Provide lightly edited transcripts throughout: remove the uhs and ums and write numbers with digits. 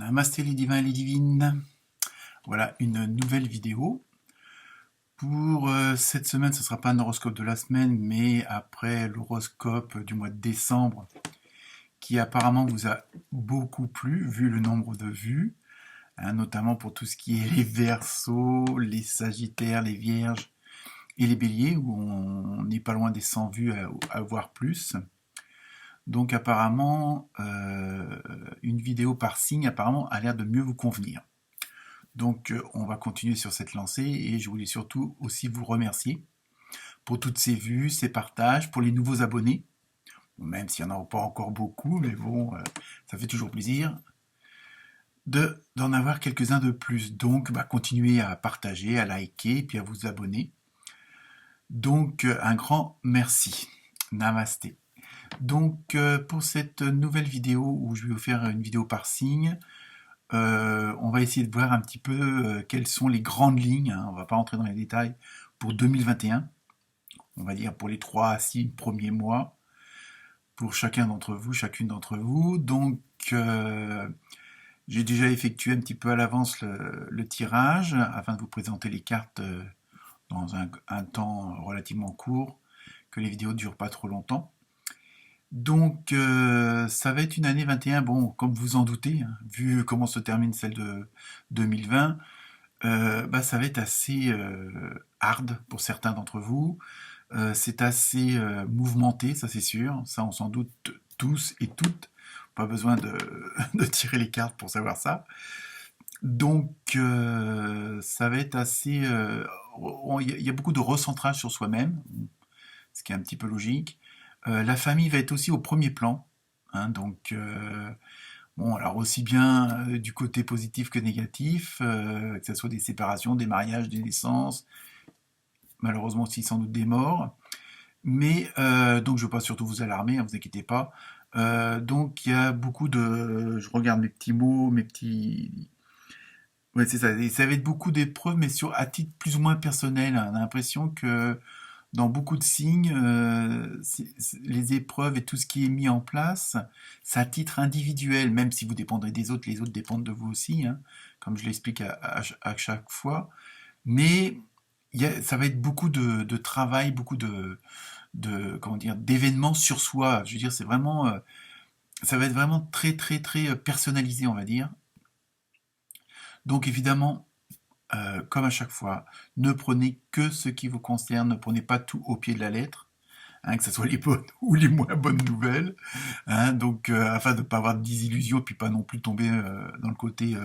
Namasté les divins et les divines. Voilà une nouvelle vidéo. Pour cette semaine, ce ne sera pas un horoscope de la semaine, mais après l'horoscope du mois de décembre, qui apparemment vous a beaucoup plu, vu le nombre de vues, hein, notamment pour tout ce qui est les Verseaux, les Sagittaires, les Vierges et les Béliers, où on n'est pas loin des 100 vues à voir plus. Donc apparemment, une vidéo par signe apparemment a l'air de mieux vous convenir. Donc on va continuer sur cette lancée et je voulais surtout aussi vous remercier pour toutes ces vues, ces partages, pour les nouveaux abonnés, même s'il n'y en a pas encore beaucoup, mais bon, ça fait toujours plaisir d'en avoir quelques-uns de plus. Donc continuez à partager, à liker et puis à vous abonner. Donc un grand merci. Namasté. Donc pour cette nouvelle vidéo où je vais vous faire une vidéo par signe, on va essayer de voir un petit peu quelles sont les grandes lignes, hein, on ne va pas rentrer dans les détails, pour 2021, on va dire pour les 3 à 6 premiers mois, pour chacun d'entre vous, chacune d'entre vous. Donc j'ai déjà effectué un petit peu à l'avance le tirage, afin de vous présenter les cartes dans un temps relativement court, que les vidéos ne durent pas trop longtemps. Donc ça va être une année 21, bon, comme vous en doutez, hein, vu comment se termine celle de 2020, ça va être assez hard pour certains d'entre vous. C'est assez mouvementé, ça c'est sûr, ça on s'en doute tous et toutes, pas besoin de tirer les cartes pour savoir ça. Donc ça va être assez... Il y a beaucoup de recentrage sur soi-même, ce qui est un petit peu logique. La famille va être aussi au premier plan, hein, donc bon, alors aussi bien du côté positif que négatif, que ce soit des séparations, des mariages, des naissances, malheureusement aussi sans doute des morts, mais donc je ne veux pas surtout vous alarmer, ne vous inquiétez pas. Donc il y a beaucoup de... Je regarde mes petits mots, mes petits... Ouais, c'est ça, et ça va être beaucoup d'épreuves, mais à titre plus ou moins personnel, hein. On a l'impression que dans beaucoup de signes, les épreuves et tout ce qui est mis en place, c'est à titre individuel, même si vous dépendrez des autres, les autres dépendent de vous aussi, hein, comme je l'explique à chaque fois. Mais ça va être beaucoup de travail, beaucoup comment dire, d'événements sur soi. Je veux dire, c'est vraiment, ça va être vraiment très, très, très personnalisé, on va dire. Donc évidemment, comme à chaque fois, ne prenez que ce qui vous concerne, ne prenez pas tout au pied de la lettre, hein, que ce soit les bonnes ou les moins bonnes nouvelles, hein, donc afin de ne pas avoir de désillusion, puis pas non plus tomber dans le côté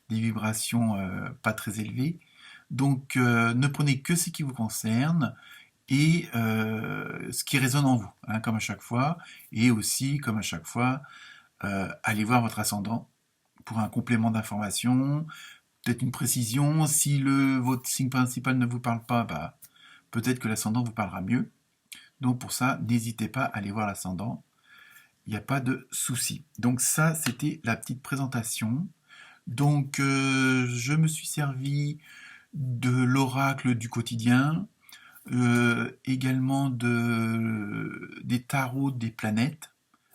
des vibrations pas très élevées. Donc ne prenez que ce qui vous concerne et ce qui résonne en vous, hein, comme à chaque fois, et aussi, comme à chaque fois, allez voir votre ascendant pour un complément d'information, peut-être une précision. Si votre signe principal ne vous parle pas, peut-être que l'ascendant vous parlera mieux. Donc pour ça, n'hésitez pas à aller voir l'ascendant. Il n'y a pas de souci. Donc ça, c'était la petite présentation. Donc je me suis servi de l'oracle du quotidien, également des tarots des planètes.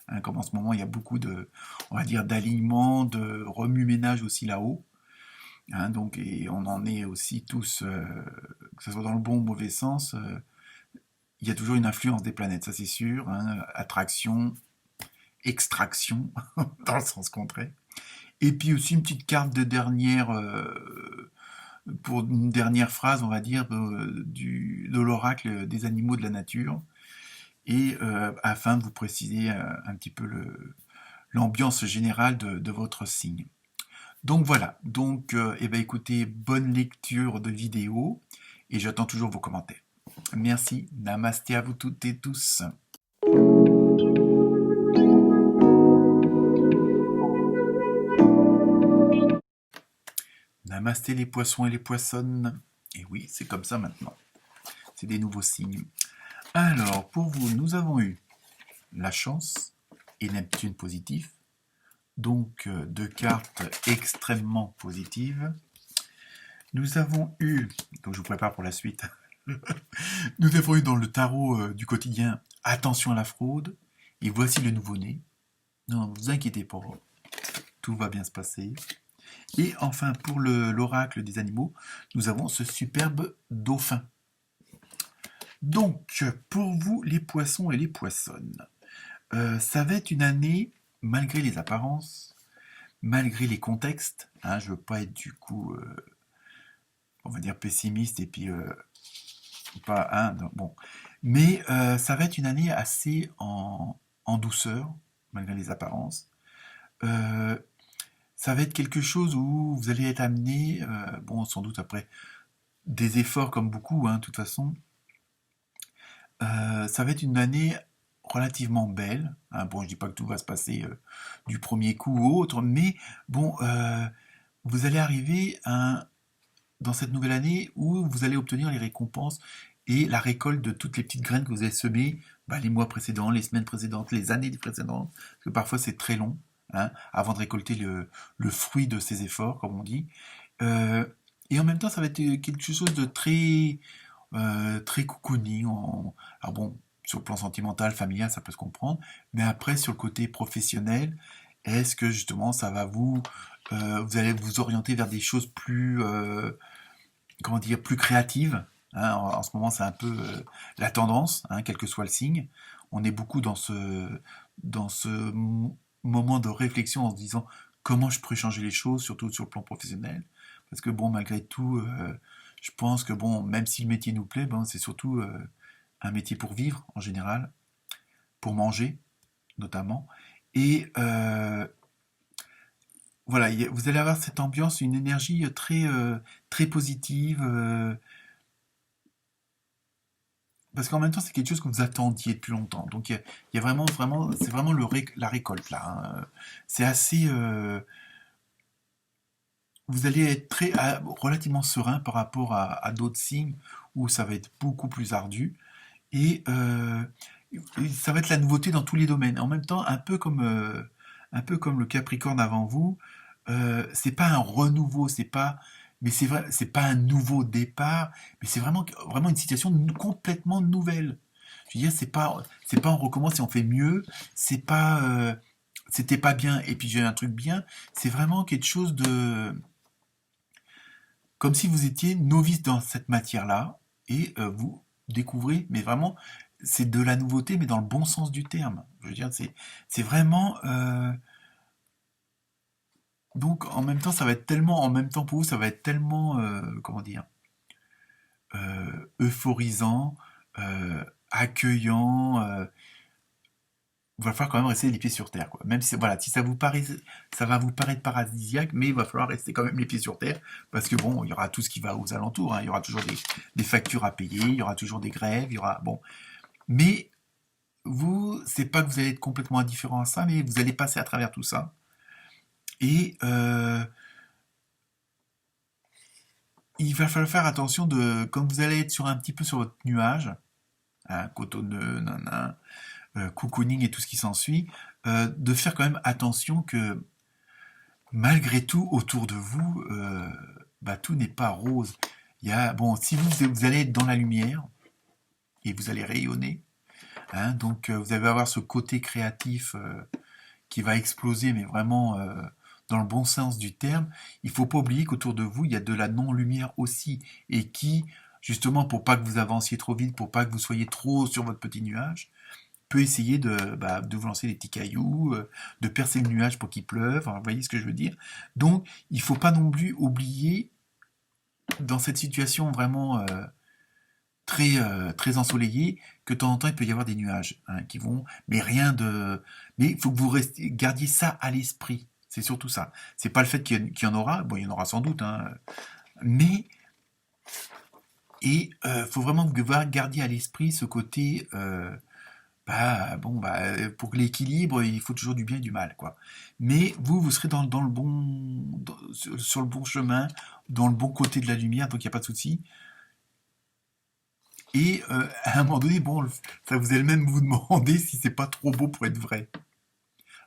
Hein, comme en ce moment, il y a beaucoup on va dire, d'alignement, de remue-ménage aussi là-haut. Hein, donc, et on en est aussi tous, que ce soit dans le bon ou le mauvais sens, il y a toujours une influence des planètes, ça c'est sûr, hein, attraction, extraction, dans le sens contraire. Et puis aussi une petite carte de dernière, pour une dernière phrase, on va dire, de l'oracle des animaux de la nature, et afin de vous préciser un petit peu l'ambiance générale de votre signe. Donc voilà, donc écoutez, bonne lecture de vidéo, et j'attends toujours vos commentaires. Merci, namasté à vous toutes et tous. Namasté les poissons et les poissonnes. Et oui, c'est comme ça maintenant. C'est des nouveaux signes. Alors, pour vous, nous avons eu la chance et Neptune positif. Donc, deux cartes extrêmement positives. Nous avons eu, donc je vous prépare pour la suite, nous avons eu dans le tarot du quotidien, attention à la fraude, et voici le nouveau-né. Non, ne vous inquiétez pas, tout va bien se passer. Et enfin, pour l'oracle des animaux, nous avons ce superbe dauphin. Donc, pour vous, les poissons et les poissonnes, ça va être une année, malgré les apparences, malgré les contextes, hein, je veux pas être du coup, on va dire pessimiste et puis pas, hein, non, bon, mais ça va être une année assez en douceur, malgré les apparences. Euh, Ça va être quelque chose où vous allez être amené, bon, sans doute après des efforts comme beaucoup, hein, de toute façon. Ça va être une année relativement belle, hein. Bon, je dis pas que tout va se passer du premier coup ou autre, mais bon, vous allez arriver dans cette nouvelle année où vous allez obtenir les récompenses et la récolte de toutes les petites graines que vous avez semées bah, les mois précédents, les semaines précédentes, les années précédentes, parce que parfois c'est très long, hein, avant de récolter le fruit de ces efforts, comme on dit. Euh, et en même temps, ça va être quelque chose de très cocooning. Alors bon, sur le plan sentimental, familial, ça peut se comprendre, mais après, sur le côté professionnel, est-ce que justement ça va vous allez vous orienter vers des choses plus, comment dire, plus créatives, hein, en ce moment, c'est un peu la tendance, hein, quel que soit le signe. On est beaucoup dans ce moment de réflexion en se disant comment je pourrais changer les choses, surtout sur le plan professionnel. Parce que bon, malgré tout, je pense que bon, même si le métier nous plaît, ben, c'est surtout un métier pour vivre en général, pour manger notamment. Et voilà, vous allez avoir cette ambiance, une énergie très positive, parce qu'en même temps, c'est quelque chose que vous attendiez depuis longtemps. Donc il y a vraiment, c'est vraiment la récolte là, hein. C'est assez, vous allez être relativement serein par rapport à d'autres signes où ça va être beaucoup plus ardu. Et ça va être la nouveauté dans tous les domaines. En même temps, un peu comme le Capricorne avant vous, c'est pas un renouveau, mais c'est vrai, c'est pas un nouveau départ, mais c'est vraiment une situation complètement nouvelle. Je veux dire, c'est pas on recommence et on fait mieux, c'est pas, c'était pas bien et puis j'ai un truc bien, c'est vraiment quelque chose comme si vous étiez novice dans cette matière-là et vous découvrez, mais vraiment, c'est de la nouveauté, mais dans le bon sens du terme. Je veux dire, c'est vraiment. Donc, en même temps, ça va être tellement. En même temps, pour vous, ça va être tellement. Comment dire euphorisant, accueillant. Il va falloir quand même rester les pieds sur terre, quoi. Même si, voilà, si ça va vous paraître paradisiaque, mais il va falloir rester quand même les pieds sur terre, parce que bon, il y aura tout ce qui va aux alentours, hein. Il y aura toujours des factures à payer, il y aura toujours des grèves, il y aura, bon. Mais vous, c'est pas que vous allez être complètement indifférent à ça, mais vous allez passer à travers tout ça. Et il va falloir faire attention comme vous allez être un petit peu sur votre nuage, hein, cotonneux, nanan, cocooning et tout ce qui s'ensuit, de faire quand même attention que malgré tout, autour de vous, bah, tout n'est pas rose. Bon, si vous allez être dans la lumière et vous allez rayonner, hein, donc vous allez avoir ce côté créatif qui va exploser, mais vraiment dans le bon sens du terme. Il faut pas oublier qu'autour de vous, il y a de la non-lumière aussi, et qui, justement, pour pas que vous avanciez trop vite, pour pas que vous soyez trop sur votre petit nuage, peut essayer de vous lancer des petits cailloux, de percer le nuage pour qu'il pleuve, hein, vous voyez ce que je veux dire. Donc, il ne faut pas non plus oublier, dans cette situation vraiment très ensoleillée, que de temps en temps, il peut y avoir des nuages, hein, qui vont, mais rien de... Mais il faut que vous gardiez ça à l'esprit, c'est surtout ça. C'est pas le fait qu'il y en aura, bon, il y en aura sans doute, hein, mais... Et faut vraiment que vous gardiez à l'esprit ce côté... bah, bon, bah, pour l'équilibre, il faut toujours du bien et du mal, quoi. Mais vous serez dans le sur le bon chemin, dans le bon côté de la lumière, donc il n'y a pas de souci. Et à un moment donné, bon, ça vous allez même vous demander si c'est pas trop beau pour être vrai.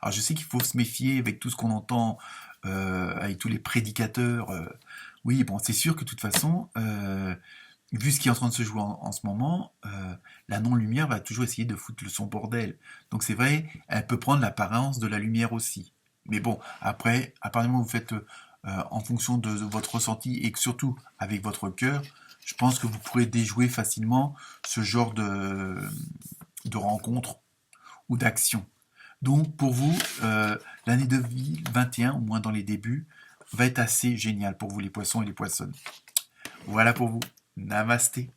Alors je sais qu'il faut se méfier avec tout ce qu'on entend, avec tous les prédicateurs. Oui, bon, c'est sûr que de toute façon, vu ce qui est en train de se jouer en ce moment, la non-lumière va toujours essayer de foutre son bordel. Donc c'est vrai, elle peut prendre l'apparence de la lumière aussi. Mais bon, après, à partir du moment où vous faites en fonction de votre ressenti et que surtout avec votre cœur, je pense que vous pourrez déjouer facilement ce genre de rencontres ou d'actions. Donc pour vous, l'année 2021, au moins dans les débuts, va être assez géniale pour vous les poissons et les poissonnes. Voilà pour vous. Namasté.